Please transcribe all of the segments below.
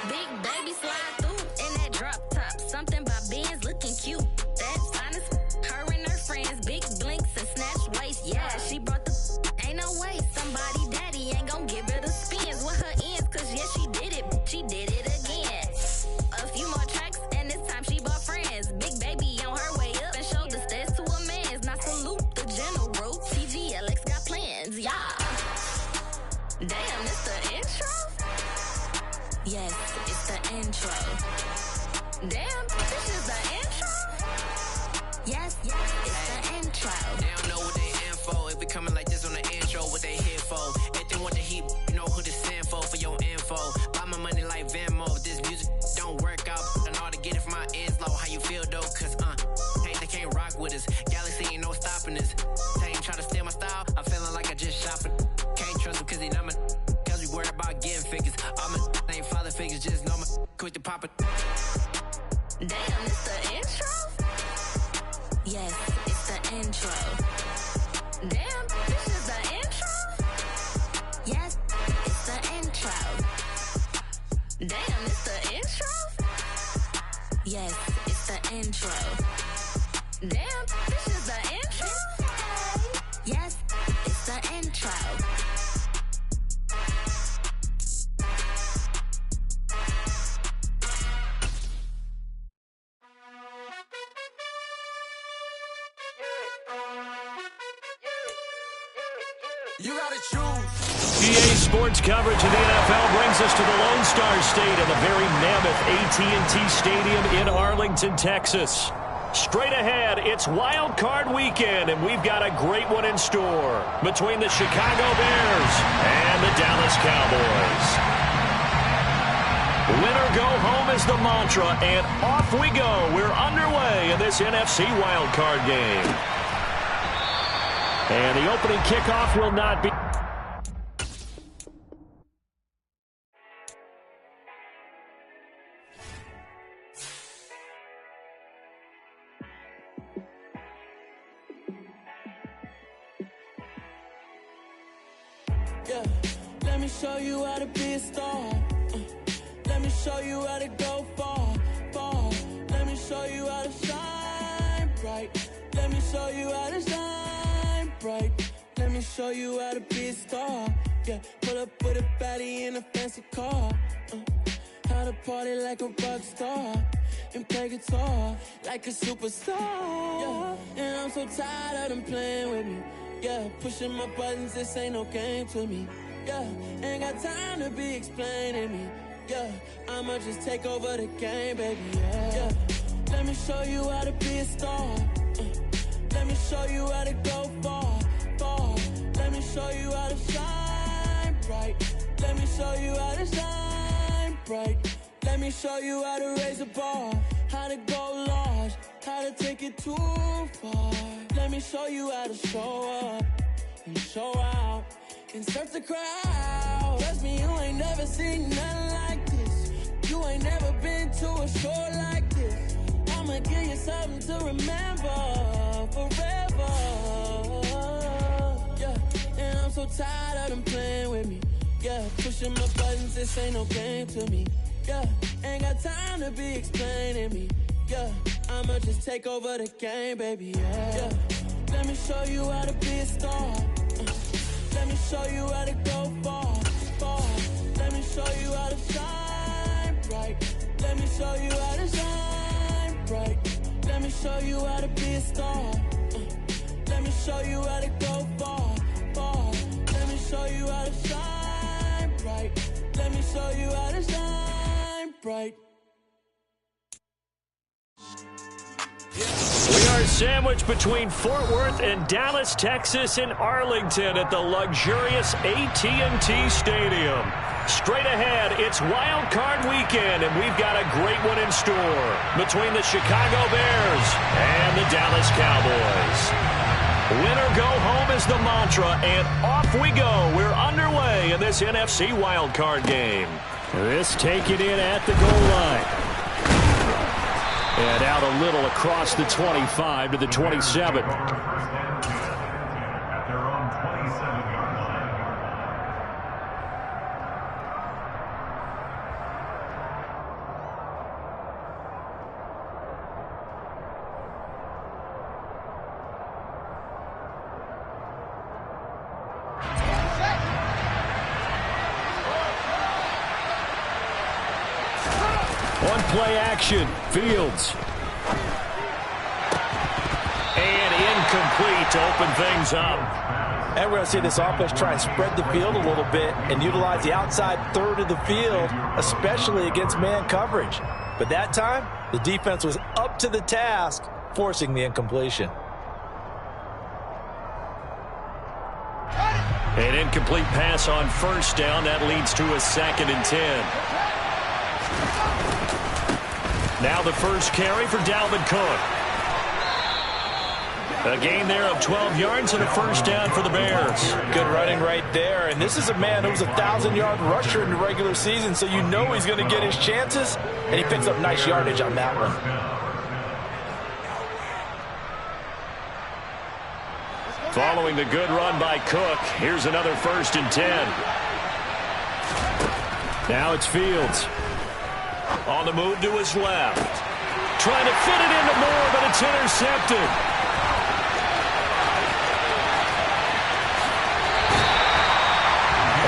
Big baby slide through in that drop top. Something by Benz looking cute. That's honest. Her and her friends, big blinks and snatch waist. Yeah, she brought the ain't no way. Somebody daddy ain't gon' give her the spins with her ends. Cause yeah, she did it. She did it again. A few more tracks and this time she bought friends. Big baby on her way up and showed the stats to a man's. Now salute the general. TGLX got plans. Yeah. Damn, it's the intro? Yes, it's the intro. Damn, this is the intro? Yes, it's the intro. They don't know what they in for. If we coming like this on the intro, what they here for? If they want the heat, you know who to send for your info. Buy my money like Venmo. If this music don't work out, I know how to get it from my ends low. How you feel though? Cause hey, they can't rock with us. Galaxy ain't no stopping this. They ain't try to steal my style. I'm feeling like I just shot for. Can't trust them cause they not my. Cause we worried about getting figures. All my ain't father figures, just know my quick to pop it. Damn, it's the intro? Yes, it's the intro. Damn, this is the intro? Yes, it's the intro. Damn, it's the intro? Yes, it's the intro. Damn, this is the intro? Yes, it's the intro. You gotta choose. EA Sports coverage of the NFL brings us to the Lone Star State of the very mammoth AT&T Stadium in Arlington, Texas. Straight ahead, it's Wild Card Weekend, and we've got a great one in store between the Chicago Bears and the Dallas Cowboys. Winner go home is the mantra, and off we go. We're underway in this NFC Wild Card game. And the opening kickoff will not be... Yeah, let me show you how to be a star. Let me show you how to go far, far. Let me show you how to shine bright. Let me show you how to shine bright. Let me show you how to be a star. Yeah, pull up with a baddie in a fancy car. How to party like a rock star and play guitar like a superstar. Yeah, and I'm so tired of them playing with me. Yeah, pushing my buttons, this ain't no game to me. Yeah, ain't got time to be explaining me. Yeah, I'ma just take over the game, baby. Yeah, let me show you how to be a star. Let me show you how to go far, far. Let me show you how to shine bright. Let me show you how to shine bright. Let me show you how to raise a bar, how to go large, how to take it too far. Let me show you how to show up and show out and surf the crowd. Trust me, you ain't never seen nothing like this. You ain't never been to a show like this. I'ma give you something to remember forever. Yeah, and I'm so tired of them playing with me. Yeah, pushing my buttons, this ain't no game to me. Yeah, ain't got time to be explaining me. Yeah, I'ma just take over the game, baby. Yeah, let me show you how to be a star. Let me show you how to go far, far. Let me show you how to shine bright. Let me show you how to shine bright. Let me show you how to be a star. Let me show you how to go far, far. Let me show you how to shine bright. Let me show you how to shine bright. We are sandwiched between Fort Worth and Dallas, Texas, and Arlington at the luxurious AT&T Stadium. Straight ahead, it's Wild Card Weekend, and we've got a great one in store between the Chicago Bears and the Dallas Cowboys. Winner go home is the mantra, and off we go. We're underway in this NFC Wild Card game. This taken in at the goal line. And out a little across the 25 to the 27. On play action, Fields. And incomplete to open things up. And we're going to see this offense try and spread the field a little bit and utilize the outside third of the field, especially against man coverage. But that time, the defense was up to the task, forcing the incompletion. An incomplete pass on first down. That leads to a 2nd and 10. Now the first carry for Dalvin Cook. A gain there of 12 yards and a first down for the Bears. Good running right there. And this is a man who was a 1,000-yard rusher in the regular season, so you know he's going to get his chances. And he picks up nice yardage on that one. Following the good run by Cook, here's another 1st and 10. Now it's Fields. On the move to his left. Trying to fit it into Moore, but it's intercepted.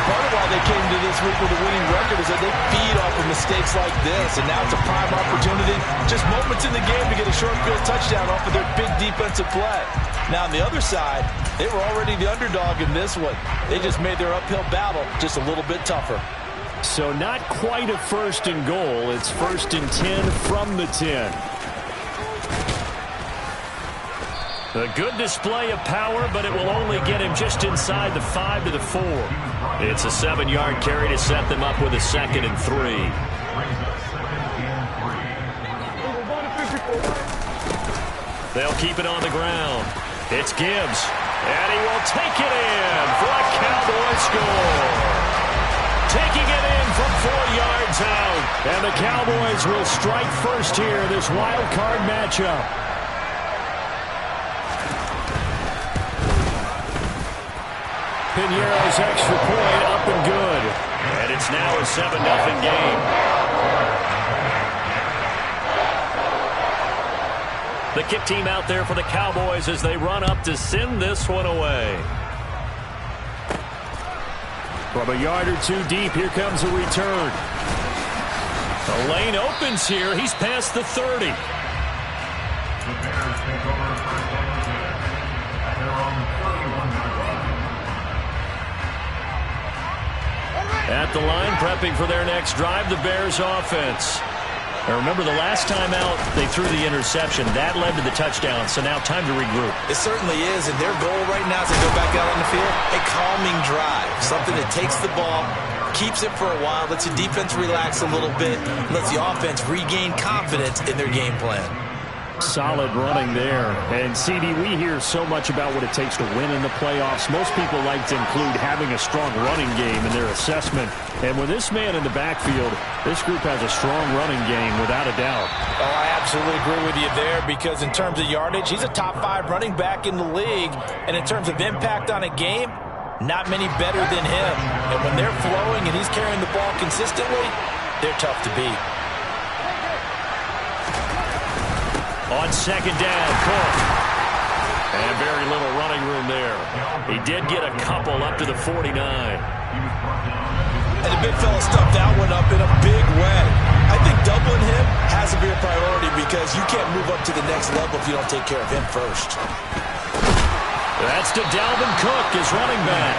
Part of why they came to this week with a winning record is that they feed off of mistakes like this, and now it's a prime opportunity, just moments in the game to get a short field touchdown off of their big defensive play. Now on the other side, they were already the underdog in this one. They just made their uphill battle just a little bit tougher. So not quite a 1st and goal. It's 1st and 10 from the 10. A good display of power, but it will only get him just inside the 5 to the 4. It's a 7-yard carry to set them up with a 2nd and 3. They'll keep it on the ground. It's Gibbs, and he will take it in for a Cowboy score. Taking it in from 4 yards out, and the Cowboys will strike first here, this wild card matchup. Piñeiro's extra point up and good. And it's now a 7-0 game. The kick team out there for the Cowboys as they run up to send this one away. From a yard or 2 deep, here comes a return. The lane opens here. He's past the 30. The Bears take over first down at their own 31-yard line. At the line, prepping for their next drive, the Bears offense. Now remember, the last time out, they threw the interception. That led to the touchdown, so now time to regroup. It certainly is, and their goal right now as they go back out on the field, a calming drive. Something that takes the ball, keeps it for a while, lets the defense relax a little bit, lets the offense regain confidence in their game plan. Solid running there. And, CD, we hear so much about what it takes to win in the playoffs. Most people like to include having a strong running game in their assessment. And with this man in the backfield, this group has a strong running game without a doubt. Oh, I absolutely agree with you there because in terms of yardage, he's a top 5 running back in the league. And in terms of impact on a game, not many better than him. And when they're flowing and he's carrying the ball consistently, they're tough to beat. On 2nd down, Cook. And very little running room there. He did get a couple up to the 49. And the big fella stuffed that one up in a big way. I think doubling him has to be a priority because you can't move up to the next level if you don't take care of him first. That's to Dalvin Cook, his running back.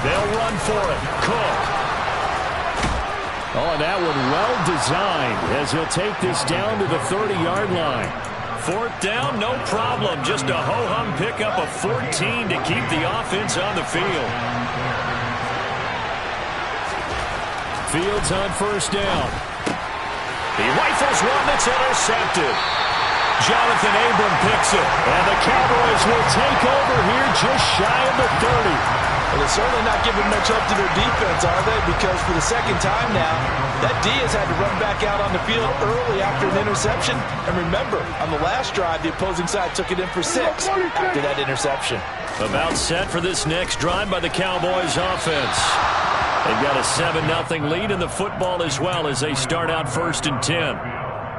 They'll run for it. Cook. Oh, and that one well designed as he'll take this down to the 30-yard line. 4th down, no problem. Just a ho-hum pickup of 14 to keep the offense on the field. Fields on 1st down. He rifles one that's intercepted. Jonathan Abram picks it, and the Cowboys will take over here just shy of the 30. Well, they're certainly not giving much help to their defense, are they? Because for the 2nd time now, that D has had to run back out on the field early after an interception. And remember, on the last drive, the opposing side took it in for 6 after that interception. About set for this next drive by the Cowboys offense. They've got a 7-0 lead in the football as well as they start out 1st and 10.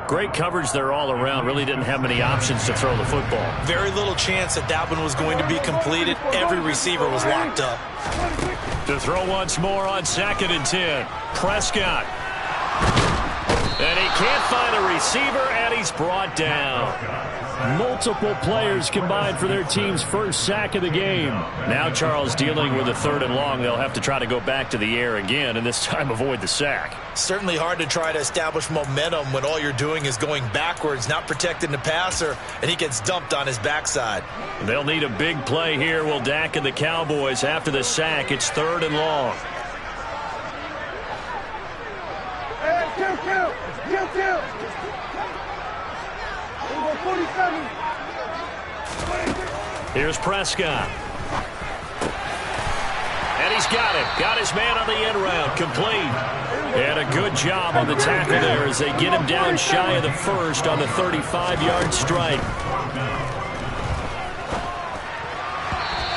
Great coverage there all around. Really didn't have many options to throw the football. Very little chance that that one was going to be completed. Every receiver was locked up. To throw once more on 2nd and 10. Prescott. And he can't find a receiver, and he's brought down. Multiple players combined for their team's first sack of the game. Now Charles dealing with a 3rd and long. They'll have to try to go back to the air again, and this time avoid the sack. Certainly hard to try to establish momentum when all you're doing is going backwards, not protecting the passer, and he gets dumped on his backside. They'll need a big play here. Will Dak and the Cowboys after the sack. It's 3rd and long. Kill. 47. Here's Prescott. And he's got him. Got his man on the end round. Complete. And a good job on the tackle there as they get him down shy of the first on the 35-yard strike.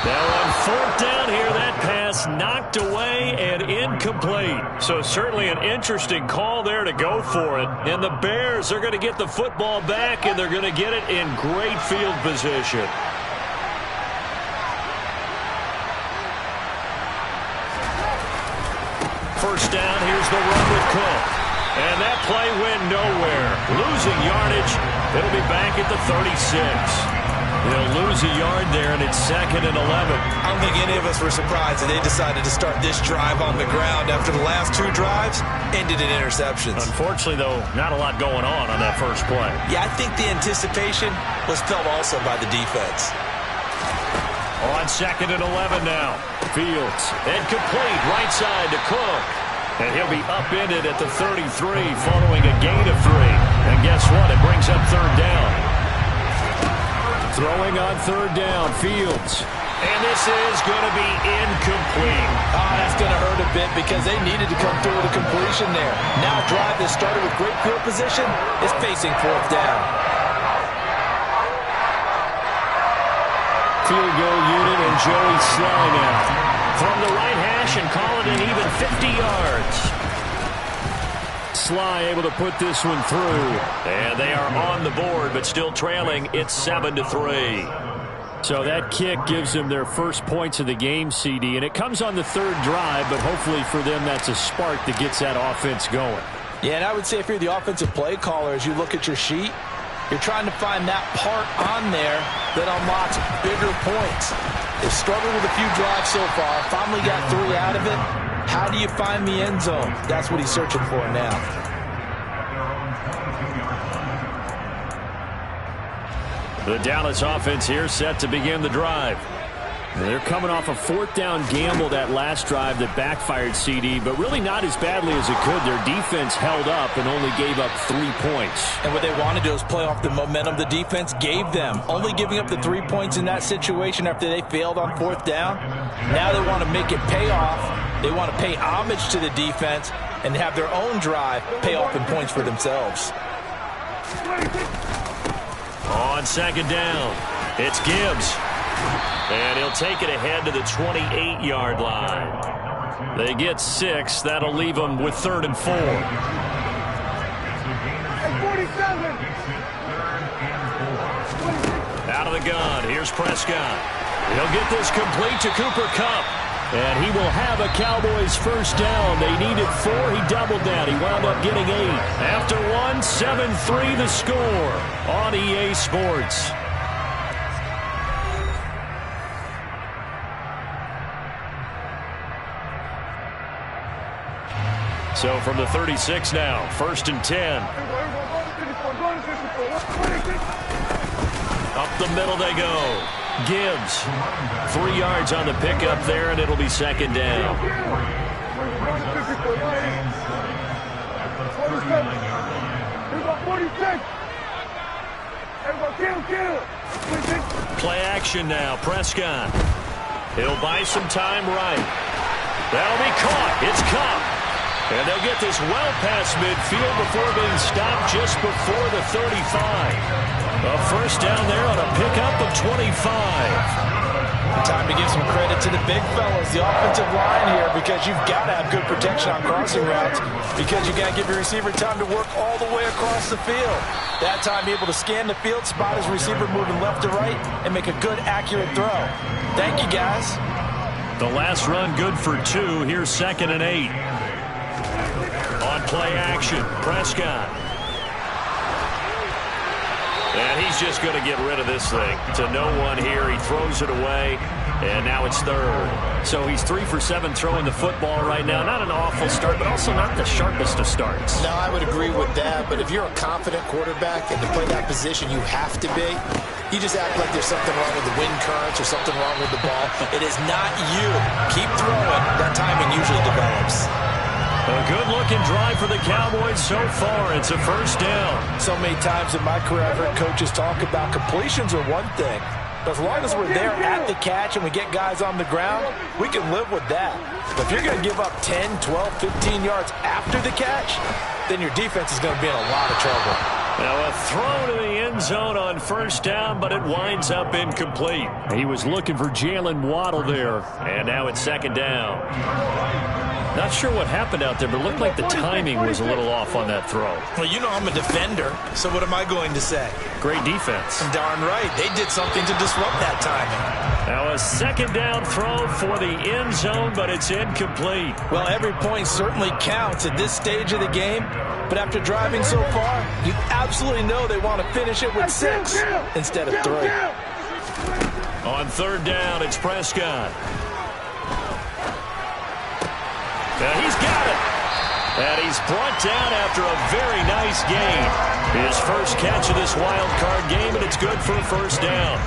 Now on 4th down here, that pass knocked away and incomplete. So certainly an interesting call there to go for it. And the Bears are going to get the football back, and they're going to get it in great field position. First down, here's the run with Cook. And that play went nowhere. Losing yardage. It'll be back at the 36. They'll lose a yard there, and it's 2nd and 11. I don't think any of us were surprised that they decided to start this drive on the ground after the last 2 drives ended in interceptions. Unfortunately, though, not a lot going on that first play. Yeah, I think the anticipation was felt also by the defense. On 2nd and 11 now. Fields. And complete. Right side to Cook. And he'll be upended at the 33 following a gain of 3. And guess what? It brings up 3rd down. Throwing on 3rd down, Fields. And this is going to be incomplete. That's going to hurt a bit because they needed to come through with a completion there. Now a drive that started with great field position is facing 4th down. Field goal unit and Joey Sly now. From the right hash and call it an even 50 yards. Sly able to put this one through. And they are on the board, but still trailing. It's 7-3. So that kick gives them their first points of the game, CD. And it comes on the 3rd drive, but hopefully for them that's a spark that gets that offense going. Yeah, and I would say if you're the offensive play caller, as you look at your sheet, you're trying to find that part on there that unlocks bigger points. They've struggled with a few drives so far. Finally got 3 out of it. How do you find the end zone? That's what he's searching for now. The Dallas offense here set to begin the drive. They're coming off a 4th down gamble that last drive that backfired, CD, but really not as badly as it could. Their defense held up and only gave up 3 points. And what they want to do is play off the momentum the defense gave them. Only giving up the 3 points in that situation after they failed on 4th down. Now they want to make it pay off. They want to pay homage to the defense and have their own drive pay off in points for themselves. On 2nd down, it's Gibbs. And he'll take it ahead to the 28-yard line. They get 6. That'll leave them with 3rd and 4. Out of the gun. Here's Prescott. He'll get this complete to Cooper Kupp. And he will have a Cowboys first down. They needed 4. He doubled that. He wound up getting 8. After 1, 7-3 the score on EA Sports. So from the 36 now, 1st and 10. Up the middle they go. Gibbs, 3 yards on the pickup there, and it'll be 2nd down. Play action now, Prescott. He'll buy some time right. That'll be caught. It's Kupp. And they'll get this well past midfield before being stopped just before the 35. A first down there on a pickup of 25. Time to give some credit to the big fellas, the offensive line here, because you've got to have good protection on crossing routes, because you got to give your receiver time to work all the way across the field. That time able to scan the field, spot his receiver moving left to right, and make a good, accurate throw. Thank you, guys. The last run good for 2. Here's 2nd and 8. On play action, Prescott. And he's just going to get rid of this thing. To no one here. He throws it away, and now it's 3rd. So he's 3 for 7 throwing the football right now. Not an awful start, but also not the sharpest of starts. No, I would agree with that. But if you're a confident quarterback and to play that position you have to be, you just act like there's something wrong with the wind currents or something wrong with the ball. It is not you. Keep throwing. That timing usually develops. A good-looking drive for the Cowboys so far. It's a 1st down. So many times in my career I've heard coaches talk about completions are one thing. But as long as we're there at the catch and we get guys on the ground, we can live with that. But if you're going to give up 10, 12, 15 yards after the catch, then your defense is going to be in a lot of trouble. Now a throw to the end zone on 1st down, but it winds up incomplete. He was looking for Jalen Waddle there, and now it's 2nd down. Not sure what happened out there, but it looked like the timing was a little off on that throw. Well, you know I'm a defender, so what am I going to say? Great defense. Darn right. They did something to disrupt that timing. Now a 2nd down throw for the end zone, but it's incomplete. Well, every point certainly counts at this stage of the game, but after driving so far, you absolutely know they want to finish it with 6 instead of 3. On 3rd down, it's Prescott. He's got it. And he's brought down after a very nice gain. His first catch of this wild card game, and it's good for a 1st down.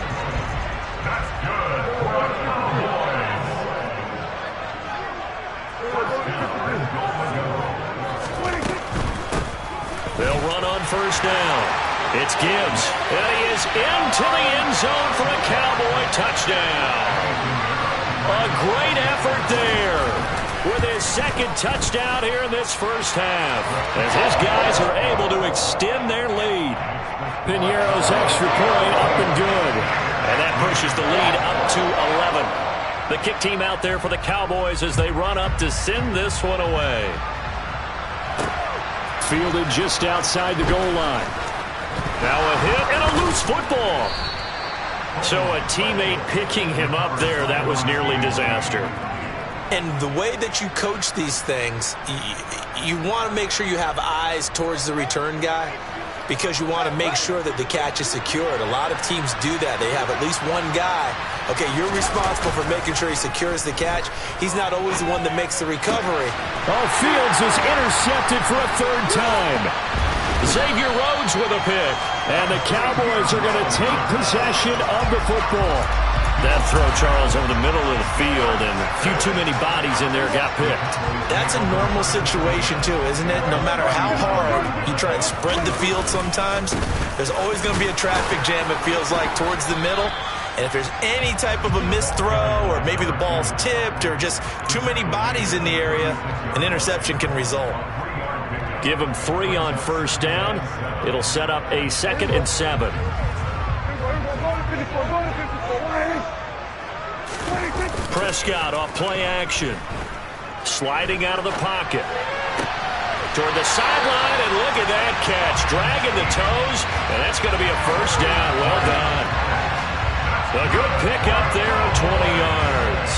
They'll run on 1st down. It's Gibbs. And he is into the end zone for a Cowboy touchdown. A great effort there, with his 2nd touchdown here in this 1st half, as his guys are able to extend their lead. Piñeiro's extra point up and good, and that pushes the lead up to 11. The kick team out there for the Cowboys as they run up to send this one away. Fielded just outside the goal line. Now a hit and a loose football. So a teammate picking him up there, that was nearly disaster. And the way that you coach these things, you want to make sure you have eyes towards the return guy, because you want to make sure that the catch is secured. A lot of teams do that. They have at least one guy. Okay, you're responsible for making sure he secures the catch. He's not always the one that makes the recovery. Oh, Fields is intercepted for a 3rd time. Xavier Rhodes with a pick. And the Cowboys are going to take possession of the football. That throw, Charles, over the middle of the field, and a few too many bodies in there got picked. That's a normal situation, too, isn't it? No matter how hard you try and spread the field sometimes, there's always going to be a traffic jam, it feels like, towards the middle. And if there's any type of a missed throw, or maybe the ball's tipped, or just too many bodies in the area, an interception can result. Give them 3 on 1st down. It'll set up a 2nd and 7. Prescott off play action. Sliding out of the pocket. Toward the sideline, and look at that catch. Dragging the toes, and that's going to be a 1st down. Well done. A good pickup there of 20 yards.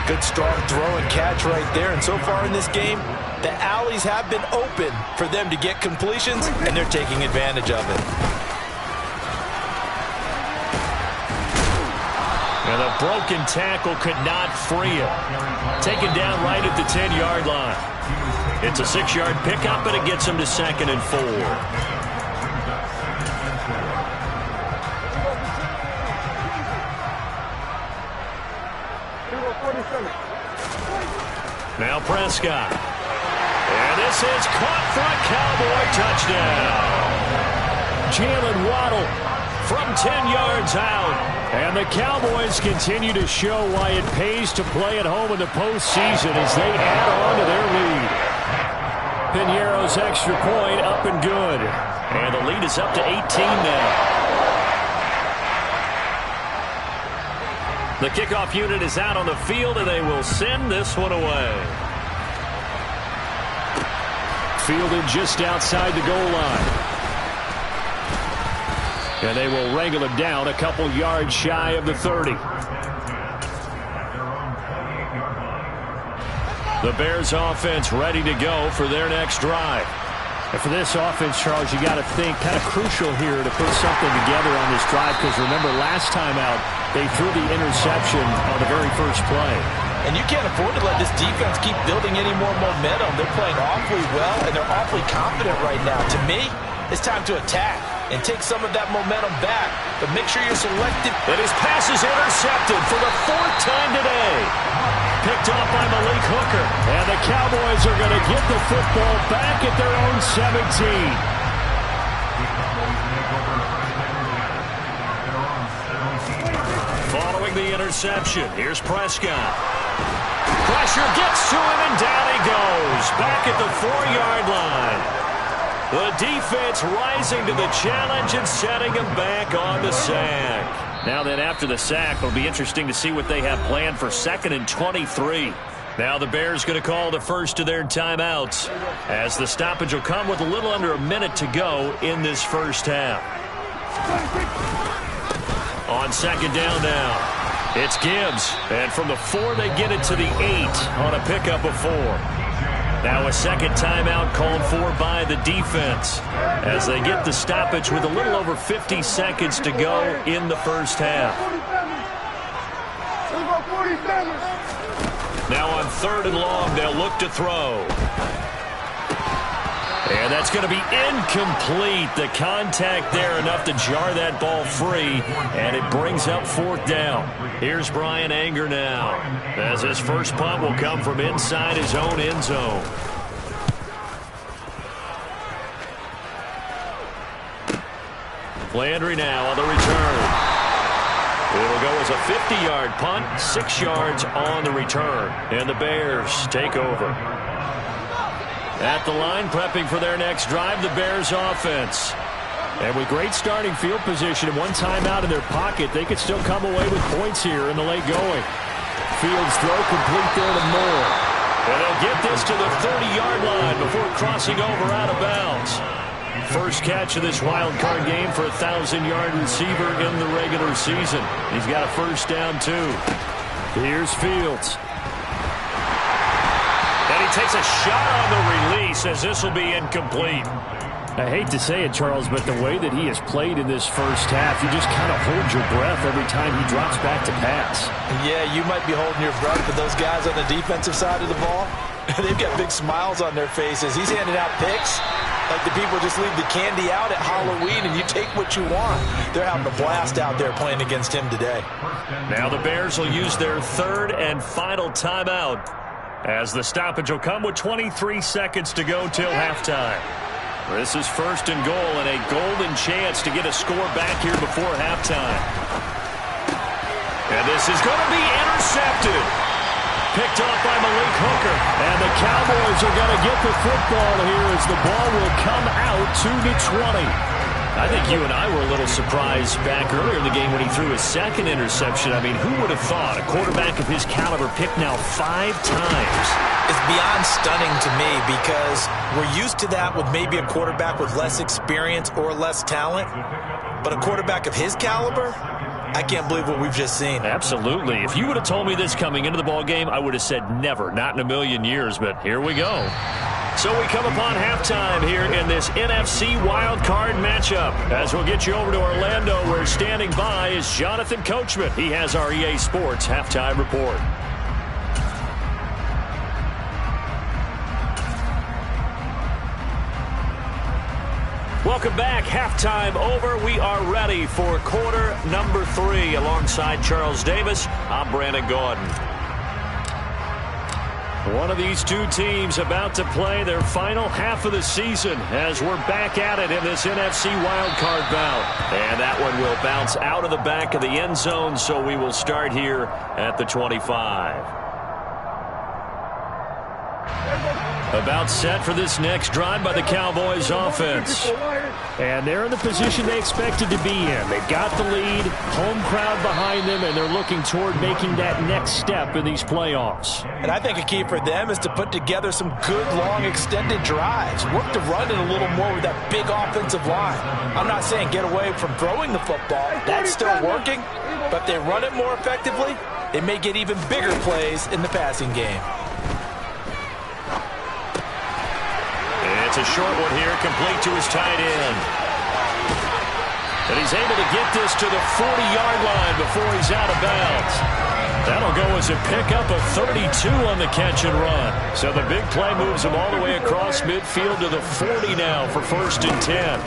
Good strong throw and catch right there. And so far in this game, the alleys have been open for them to get completions, and they're taking advantage of it. And a broken tackle could not free him. Taken down right at the 10-yard line. It's a 6-yard pickup, but it gets him to 2nd and 4. Now Prescott. And this is caught for a Cowboy touchdown. Jalen Waddle from 10 yards out. And the Cowboys continue to show why it pays to play at home in the postseason as they add on to their lead. Piñeiro's extra point up and good. And the lead is up to 18 now. The kickoff unit is out on the field, and they will send this one away. Fielded just outside the goal line. And they will wrangle him down a couple yards shy of the 30. The Bears offense ready to go for their next drive. And for this offense, Charles, you got to think kind of crucial here to put something together on this drive, because remember last time out they threw the interception on the very first play. And you can't afford to let this defense keep building any more momentum. They're playing awfully well, and they're awfully confident right now. To me, it's time to attack and take some of that momentum back. But make sure you're selective. And his pass is intercepted for the 4th time today. Picked off by Malik Hooker. And the Cowboys are going to get the football back at their own 17. Following the interception, here's Prescott. Pressure gets to him, and down he goes. Back at the 4-yard line. The defense rising to the challenge and setting him back on the sack. Now then, after the sack, it'll be interesting to see what they have planned for 2nd and 23. Now the Bears going to call the first of their timeouts, as the stoppage will come with a little under a minute to go in this first half. On 2nd down now, it's Gibbs. And from the 4, they get it to the 8 on a pickup of 4. Now a second timeout called for by the defense as they get the stoppage with a little over 50 seconds to go in the first half. Now on 3rd and long, they'll look to throw. And that's going to be incomplete. The contact there enough to jar that ball free, and it brings up 4th down. Here's Brian Anger now, as his first punt will come from inside his own end zone. Landry now on the return. It'll go as a 50-yard punt, 6 yards on the return, and the Bears take over. At the line, prepping for their next drive, the Bears offense. And with great starting field position and one timeout in their pocket, they could still come away with points here in the late going. Fields throw complete there to Moore. And they'll get this to the 30-yard line before crossing over out of bounds. First catch of this wild card game for a 1,000-yard receiver in the regular season. He's got a first down, too. Here's Fields. And he takes a shot on the release, as this will be incomplete. I hate to say it, Charles, but the way that he has played in this first half, you just kind of hold your breath every time he drops back to pass. Yeah, you might be holding your breath, but those guys on the defensive side of the ball, they've got big smiles on their faces. He's handing out picks like the people just leave the candy out at Halloween and you take what you want. They're having a blast out there playing against him today. Now the Bears will use their 3rd and final timeout, as the stoppage will come with 23 seconds to go till halftime. This is 1st and goal, and a golden chance to get a score back here before halftime. And this is going to be intercepted. Picked off by Malik Hooker. And the Cowboys are going to get the football here as the ball will come out to the 20. I think you and I were a little surprised back earlier in the game when he threw his 2nd interception. I mean, who would have thought a quarterback of his caliber picked now 5 times? It's beyond stunning to me, because we're used to that with maybe a quarterback with less experience or less talent. But a quarterback of his caliber, I can't believe what we've just seen. Absolutely. If you would have told me this coming into the ball game, I would have said never, not in a million years. But here we go. So we come upon halftime here in this NFC Wild Card matchup. As we'll get you over to Orlando, where standing by is Jonathan Coachman. He has our EA Sports halftime report. Welcome back. Halftime over. We are ready for quarter number 3. Alongside Charles Davis, I'm Brandon Gordon. One of these two teams about to play their final half of the season as we're back at it in this NFC wildcard bout. And that one will bounce out of the back of the end zone, so we will start here at the 25. About set for this next drive by the Cowboys offense. And they're in the position they expected to be in. They've got the lead, home crowd behind them, and they're looking toward making that next step in these playoffs. And I think a key for them is to put together some good, long, extended drives. Work to run it a little more with that big offensive line. I'm not saying get away from throwing the football. That's still working. But if they run it more effectively, they may get even bigger plays in the passing game. It's a short one here, complete to his tight end. And he's able to get this to the 40-yard line before he's out of bounds. That'll go as a pickup of 32 on the catch and run. So the big play moves him all the way across midfield to the 40 now for 1st and 10.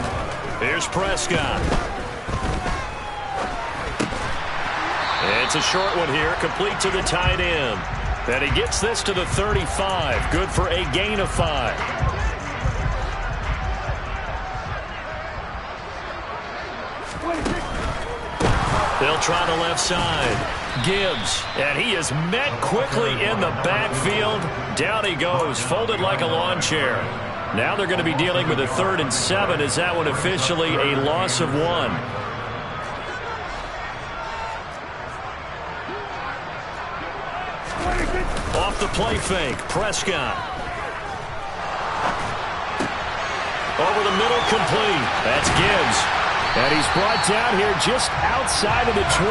Here's Prescott. It's a short one here, complete to the tight end. And he gets this to the 35, good for a gain of 5. They'll try the left side. Gibbs, and he is met quickly in the backfield. Down he goes, folded like a lawn chair. Now they're going to be dealing with a 3rd and 7. Is that one officially a loss of 1? Off the play fake, Prescott. Over the middle, complete. That's Gibbs. And he's brought down here just outside of the 20.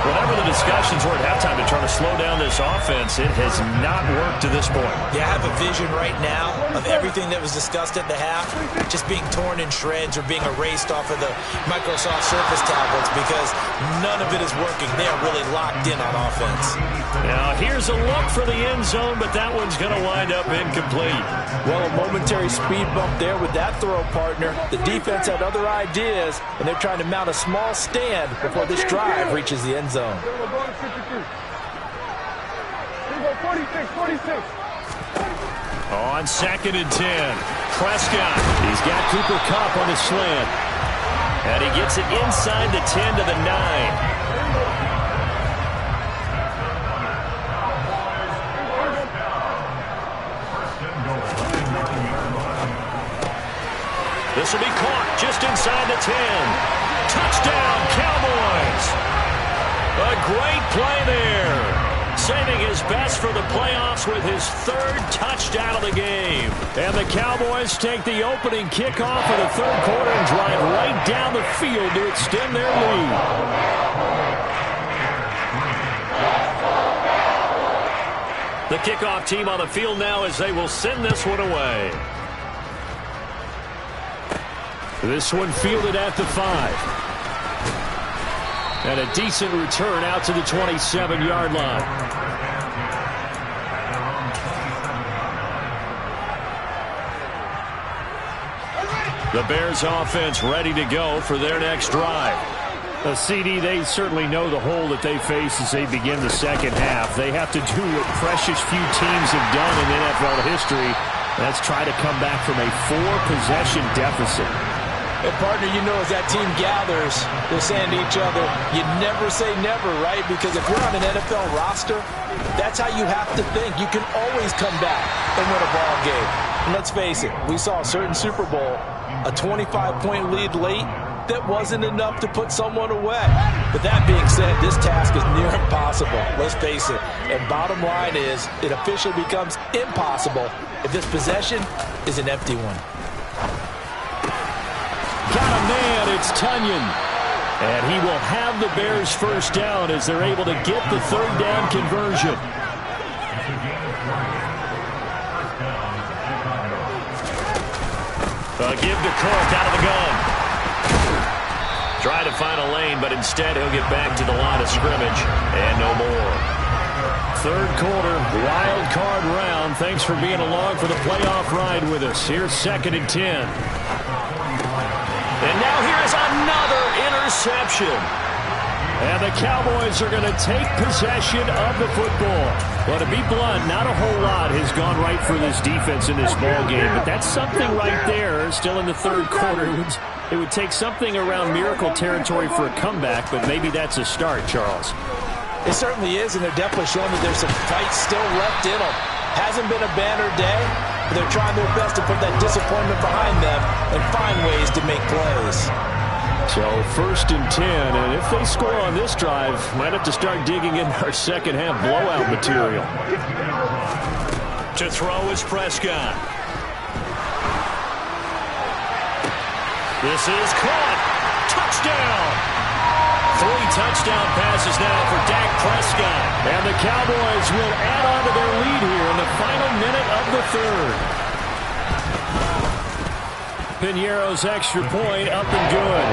Whatever the discussions were at halftime to try to slow down this offense, it has not worked to this point. Yeah, I have a vision right now of everything that was discussed at the half just being torn in shreds or being erased off of the Microsoft Surface tablets because none of it is working. They are really locked in on offense. Now, here's a look for the end zone, but that one's going to wind up incomplete. Well, a momentary speed bump there with that throw, partner. The defense had other ideas, and they're trying to mount a small stand before this drive reaches the end zone. 46. On 2nd and 10, Prescott. He's got Cooper Kupp on the slant. And he gets it inside the 10 to the 9. This will be caught just inside the 10. Touchdown, Cowboys. A great play there. Saving his best for the playoffs with his 3rd touchdown of the game. And the Cowboys take the opening kickoff of the 3rd quarter and drive right down the field to extend their lead. The kickoff team on the field now as they will send this one away. This one fielded at the 5. And a decent return out to the 27-yard line. The Bears offense ready to go for their next drive. CD, they certainly know the hole that they face as they begin the second half. They have to do what precious few teams have done in NFL history. That's try to come back from a 4-possession deficit. And partner, you know, as that team gathers, they're saying to each other, you never say never, right? Because if you're on an NFL roster, that's how you have to think. You can always come back and win a ball game. And let's face it, we saw a certain Super Bowl, a 25-point lead late, that wasn't enough to put someone away. But that being said, this task is near impossible. Let's face it. And bottom line is, it officially becomes impossible if this possession is an empty one. Got a man, it's Tunyon. And he will have the Bears first down as they're able to get the 3rd down conversion. Give to Cook out of the gun. Try to find a lane, but instead he'll get back to the line of scrimmage. And no more. 3rd quarter, wild card round. Thanks for being along for the playoff ride with us. Here's 2nd and 10. And now here is another interception. And the Cowboys are going to take possession of the football. Well, to be blunt, not a whole lot has gone right for this defense in this ball game. But that's something right there, still in the 3rd quarter. It would take something around miracle territory for a comeback, but maybe that's a start, Charles. It certainly is, and they're definitely showing that there's some fight still left in them. Hasn't been a banner day, but they're trying their best to put that disappointment behind them and find ways to make plays. So 1st and 10, and if they score on this drive, might have to start digging in our second half blowout material. To throw is Prescott. This is caught. Touchdown. 3 touchdown passes now for Dak Prescott. And the Cowboys will add on to their lead here in the final minute of the 3rd. Piñeiro's extra point up and good.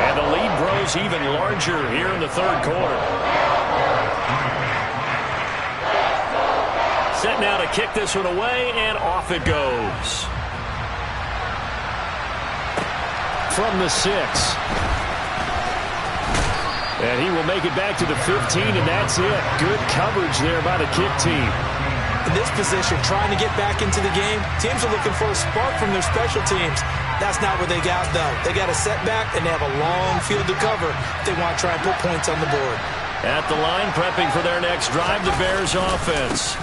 And the lead grows even larger here in the 3rd quarter. Set now to kick this one away, and off it goes. From the 6. And he will make it back to the 15, and that's it. Good coverage there by the kick team. In this position, trying to get back into the game, teams are looking for a spark from their special teams. That's not what they got, though. They got a setback, and they have a long field to cover if they want to try and put points on the board. At the line, prepping for their next drive, the Bears offense.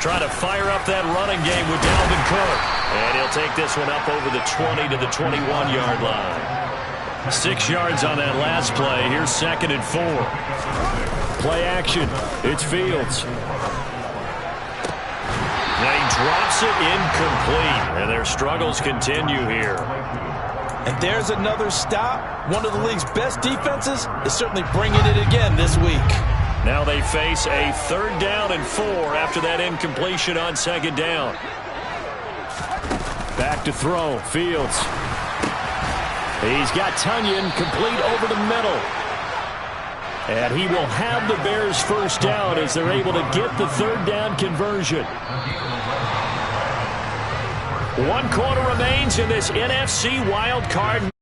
Trying to fire up that running game with Dalvin Cook. And he'll take this one up over the 20 to the 21-yard line. 6 yards on that last play. Here's 2nd and 4. Play action. It's Fields. And he drops it incomplete. And their struggles continue here. And there's another stop. One of the league's best defenses is certainly bringing it again this week. Now they face a 3rd down and 4 after that incompletion on 2nd down. Back to throw. Fields. He's got Tunyon complete over the middle. And he will have the Bears' 1st down as they're able to get the 3rd down conversion. 1 quarter remains in this NFC wild card.